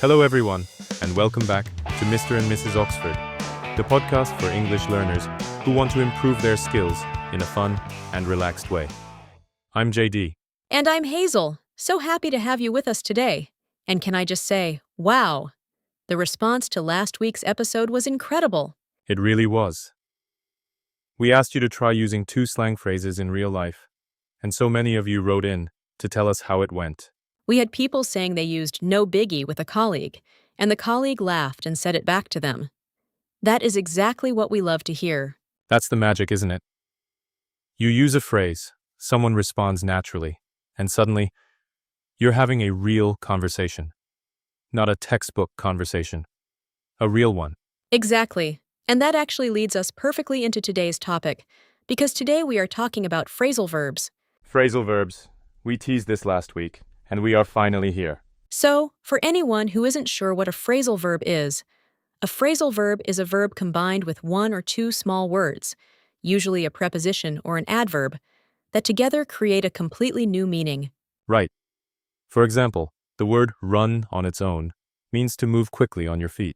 Hello everyone, and welcome back to Mr. and Mrs. Oxford, the podcast for English learners who want to improve their skills in a fun and relaxed way. I'm JD. And I'm Hazel. So happy to have you with us today. And can I just say, wow! The response to last week's episode was incredible. It really was. We asked you to try using 2 slang phrases in real life, and so many of you wrote in to tell us how it went. We had people saying they used no biggie with a colleague, and the colleague laughed and said it back to them. That is exactly what we love to hear. That's the magic, isn't it? You use a phrase, someone responds naturally, and suddenly, you're having a real conversation. Not a textbook conversation. A real one. Exactly. And that actually leads us perfectly into today's topic, because today we are talking about phrasal verbs. Phrasal verbs. We teased this last week, and we are finally here. So, for anyone who isn't sure what a phrasal verb is, a phrasal verb is a verb combined with 1 or 2 small words, usually a preposition or an adverb, that together create a completely new meaning. Right. For example, the word run on its own means to move quickly on your feet.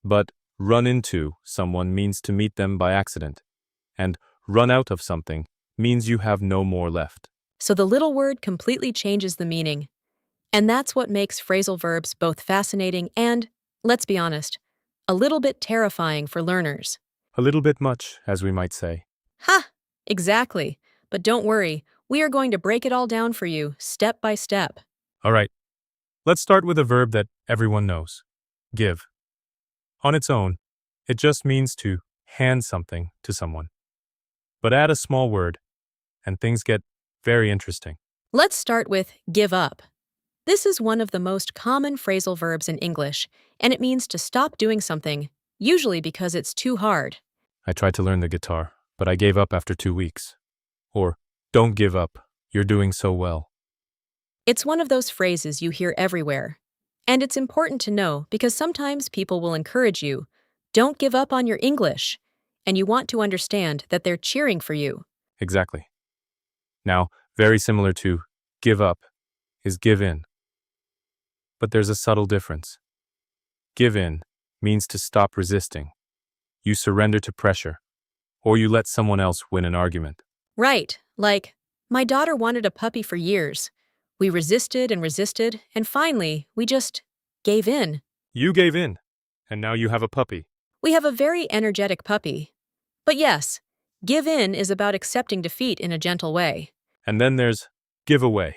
But run into someone means to meet them by accident. And run out of something means you have no more left. So the little word completely changes the meaning. And that's what makes phrasal verbs both fascinating and, let's be honest, a little bit terrifying for learners. A little bit much, as we might say. Ha! Exactly. But don't worry, we are going to break it all down for you, step by step. All right. Let's start with a verb that everyone knows. Give. On its own, it just means to hand something to someone. But add a small word, and things get very interesting. Let's start with give up. This is one of the most common phrasal verbs in English, and it means to stop doing something, usually because it's too hard. I tried to learn the guitar, but I gave up after 2 weeks. Or, don't give up, you're doing so well. It's one of those phrases you hear everywhere. And it's important to know because sometimes people will encourage you, don't give up on your English, and you want to understand that they're cheering for you. Exactly. Now, very similar to give up is give in. But there's a subtle difference. Give in means to stop resisting. You surrender to pressure, or you let someone else win an argument. Right, like, my daughter wanted a puppy for years. We resisted, and finally, we just gave in. You gave in, and now you have a puppy. We have a very energetic puppy. But yes, give in is about accepting defeat in a gentle way. And then there's give away.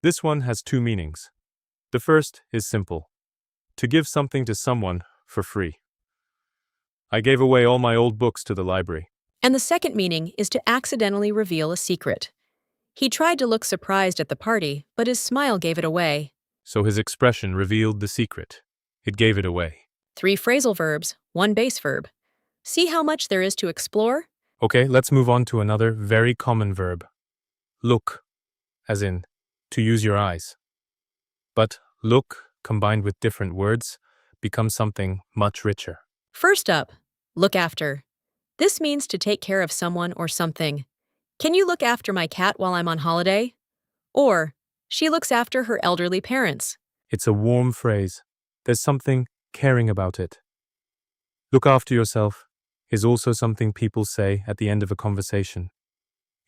This one has 2 meanings. The first is simple. To give something to someone for free. I gave away all my old books to the library. And the second meaning is to accidentally reveal a secret. He tried to look surprised at the party, but his smile gave it away. So his expression revealed the secret. It gave it away. 3 phrasal verbs, 1 base verb. See how much there is to explore? Okay, let's move on to another very common verb. Look, as in, to use your eyes. But look, combined with different words, becomes something much richer. First up, look after. This means to take care of someone or something. Can you look after my cat while I'm on holiday? Or, she looks after her elderly parents. It's a warm phrase. There's something caring about it. Look after yourself is also something people say at the end of a conversation.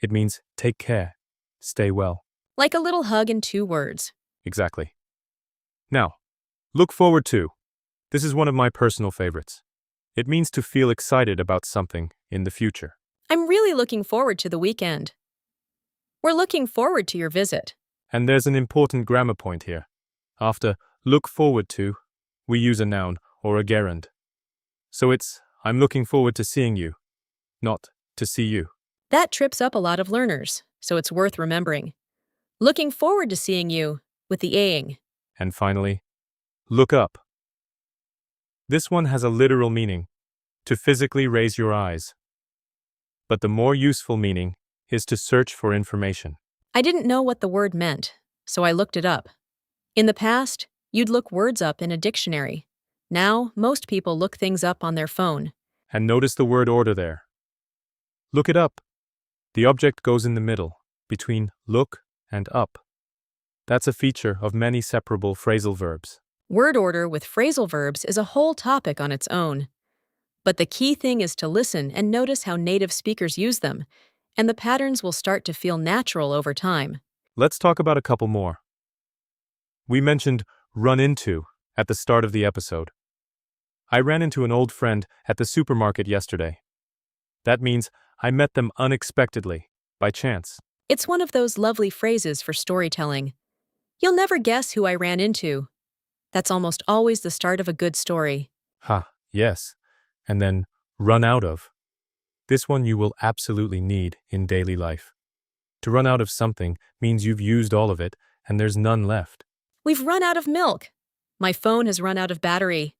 It means take care, stay well. Like a little hug in 2 words. Exactly. Now, look forward to. This is one of my personal favorites. It means to feel excited about something in the future. I'm really looking forward to the weekend. We're looking forward to your visit. And there's an important grammar point here. After look forward to, we use a noun or a gerund. So it's, I'm looking forward to seeing you, not to see you. That trips up a lot of learners, so it's worth remembering. Looking forward to seeing you, with the ing. And finally, look up. This one has a literal meaning, to physically raise your eyes. But the more useful meaning is to search for information. I didn't know what the word meant, so I looked it up. In the past, you'd look words up in a dictionary. Now, most people look things up on their phone. And notice the word order there. Look it up. The object goes in the middle, between look and up. That's a feature of many separable phrasal verbs. Word order with phrasal verbs is a whole topic on its own. But the key thing is to listen and notice how native speakers use them, and the patterns will start to feel natural over time. Let's talk about a couple more. We mentioned run into at the start of the episode. I ran into an old friend at the supermarket yesterday. That means I met them unexpectedly, by chance. It's one of those lovely phrases for storytelling. You'll never guess who I ran into. That's almost always the start of a good story. Yes. And then run out of. This one you will absolutely need in daily life. To run out of something means you've used all of it and there's none left. We've run out of milk. My phone has run out of battery.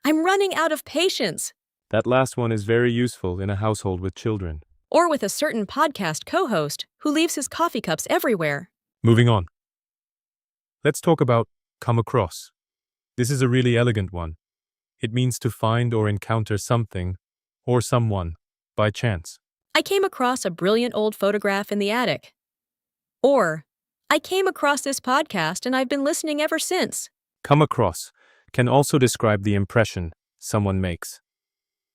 I'm running out of patience. That last one is very useful in a household with children. Or with a certain podcast co-host who leaves his coffee cups everywhere. Moving on. Let's talk about come across. This is a really elegant one. It means to find or encounter something or someone by chance. I came across a brilliant old photograph in the attic. Or, I came across this podcast and I've been listening ever since. Come across can also describe the impression someone makes.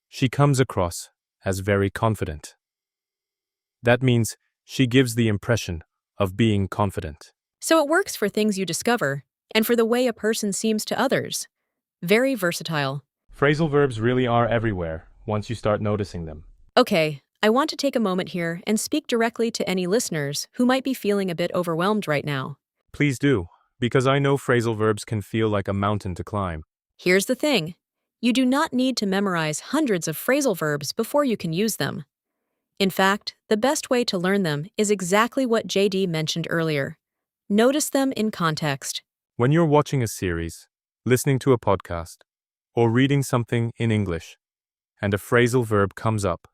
She comes across as very confident. That means she gives the impression of being confident. So it works for things you discover and for the way a person seems to others. Very versatile. Phrasal verbs really are everywhere once you start noticing them. Okay, I want to take a moment here and speak directly to any listeners who might be feeling a bit overwhelmed right now. Please do, because I know phrasal verbs can feel like a mountain to climb. Here's the thing. You do not need to memorize hundreds of phrasal verbs before you can use them. In fact, the best way to learn them is exactly what JD mentioned earlier. Notice them in context. When you're watching a series, listening to a podcast, or reading something in English, and a phrasal verb comes up,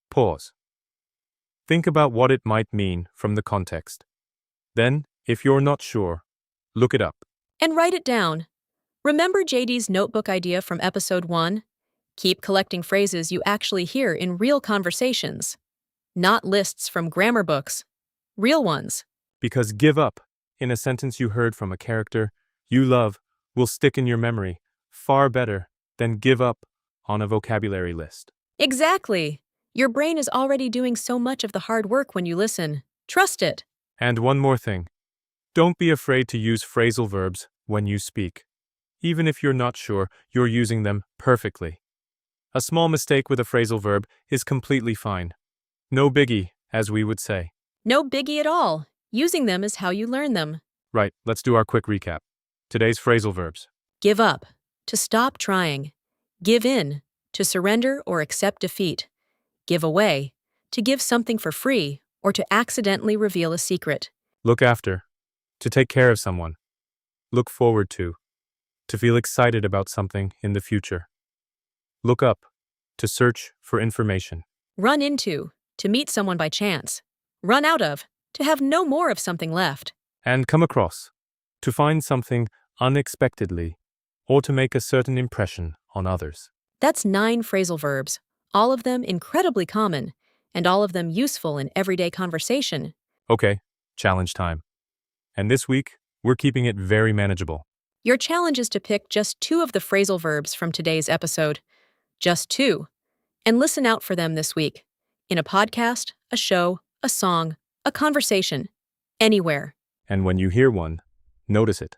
pause. Think about what it might mean from the context. Then, if you're not sure, look it up. And write it down. Remember JD's notebook idea from episode 1? Keep collecting phrases you actually hear in real conversations. Not lists from grammar books. Real ones. Because give up in a sentence you heard from a character you love will stick in your memory far better than give up on a vocabulary list. Exactly. Your brain is already doing so much of the hard work when you listen. Trust it. And one more thing. Don't be afraid to use phrasal verbs when you speak, even if you're not sure you're using them perfectly. A small mistake with a phrasal verb is completely fine. No biggie, as we would say. No biggie at all. Using them is how you learn them. Right, let's do our quick recap. Today's phrasal verbs. Give up. To stop trying. Give in. To surrender or accept defeat. Give away. To give something for free or to accidentally reveal a secret. Look after. To take care of someone. Look forward to. To feel excited about something in the future. Look up. To search for information. Run into. To meet someone by chance. Run out of. To have no more of something left. And come across. To find something unexpectedly or to make a certain impression on others. That's 9 phrasal verbs, all of them incredibly common, and all of them useful in everyday conversation. Okay, challenge time. And this week, we're keeping it very manageable. Your challenge is to pick just 2 of the phrasal verbs from today's episode. Just 2. And listen out for them this week. In a podcast, a show, a song, a conversation. Anywhere. And when you hear one, notice it.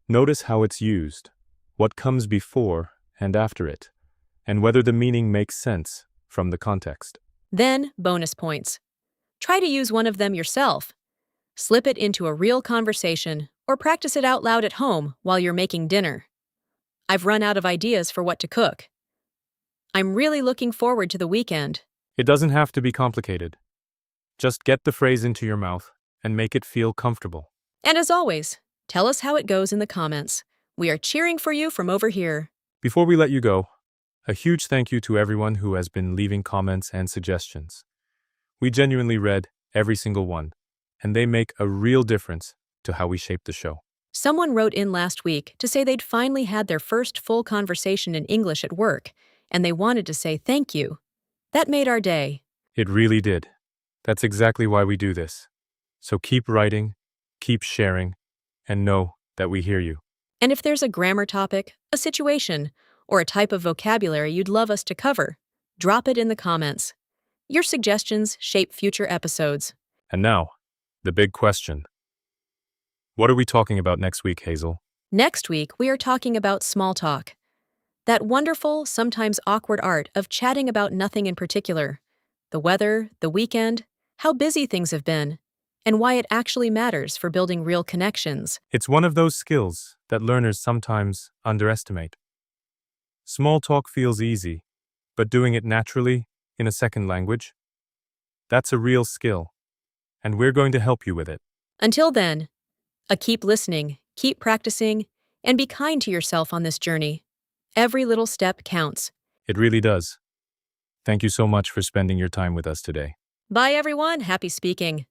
Notice how it's used, what comes before and after it, and whether the meaning makes sense from the context. Then, bonus points. Try to use one of them yourself. Slip it into a real conversation or practice it out loud at home while you're making dinner. I've run out of ideas for what to cook. I'm really looking forward to the weekend. It doesn't have to be complicated. Just get the phrase into your mouth and make it feel comfortable. And as always, tell us how it goes in the comments. We are cheering for you from over here. Before we let you go, a huge thank you to everyone who has been leaving comments and suggestions. We genuinely read every single one, and they make a real difference to how we shape the show. Someone wrote in last week to say they'd finally had their first full conversation in English at work, and they wanted to say thank you. That made our day. It really did. That's exactly why we do this. So keep writing, keep sharing, and know that we hear you. And if there's a grammar topic, a situation, or a type of vocabulary you'd love us to cover, drop it in the comments. Your suggestions shape future episodes. And now, the big question. What are we talking about next week, Hazel? Next week, we are talking about small talk. That wonderful, sometimes awkward art of chatting about nothing in particular. The weather, the weekend, how busy things have been, and why it actually matters for building real connections. It's one of those skills that learners sometimes underestimate. Small talk feels easy, but doing it naturally, in a second language, that's a real skill, and we're going to help you with it. Until then, keep listening, keep practicing, and be kind to yourself on this journey. Every little step counts. It really does. Thank you so much for spending your time with us today. Bye, everyone. Happy speaking.